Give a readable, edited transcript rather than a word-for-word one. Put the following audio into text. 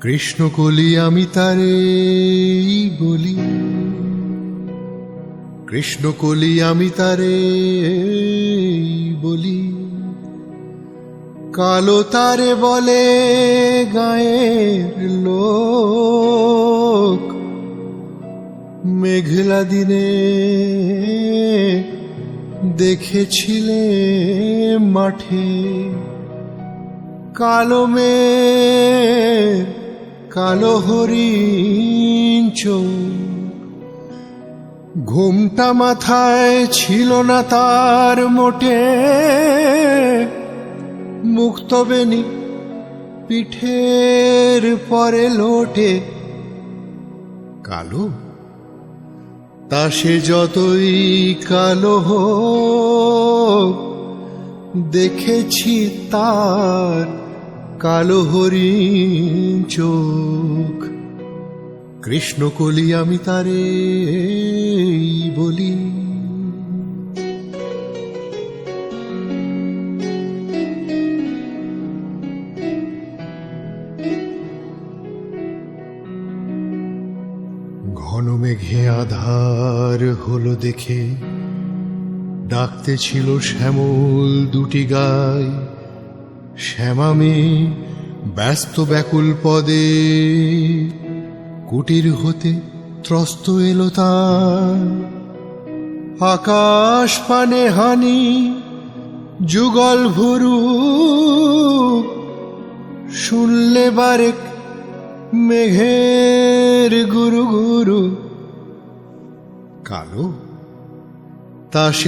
কৃষ্ণকলি আমি তারে বলি, কৃষ্ণকলি আমি তারে বলি, কালো তারে বলে গায়ের লোক। মেঘলা দিনে দেখেছিলে মাঠে কালো মেঘ কালো হরিণ চোখ। ঘুমটা মাথায় ছিল না তার মোটে, মুক্তবেণী পিঠের পরে লোটে। কালো তা সে যতই কালো হোক, দেখেছি তার কালো হরিণ চোখ। কৃষ্ণকলি আমি তারে বলি। ঘন মেঘে আধার হলো দেখে ডাকতে ছিল শ্যামল দুটি গাই। শ্যামামে ব্যস্ত ব্যাকুল পদে কুটির হতে ত্রস্ত এলো তার। আকাশ পানে হানি যুগল ভুরু, শুনলে বারেক মেঘের গুরু গুরু। কালো তা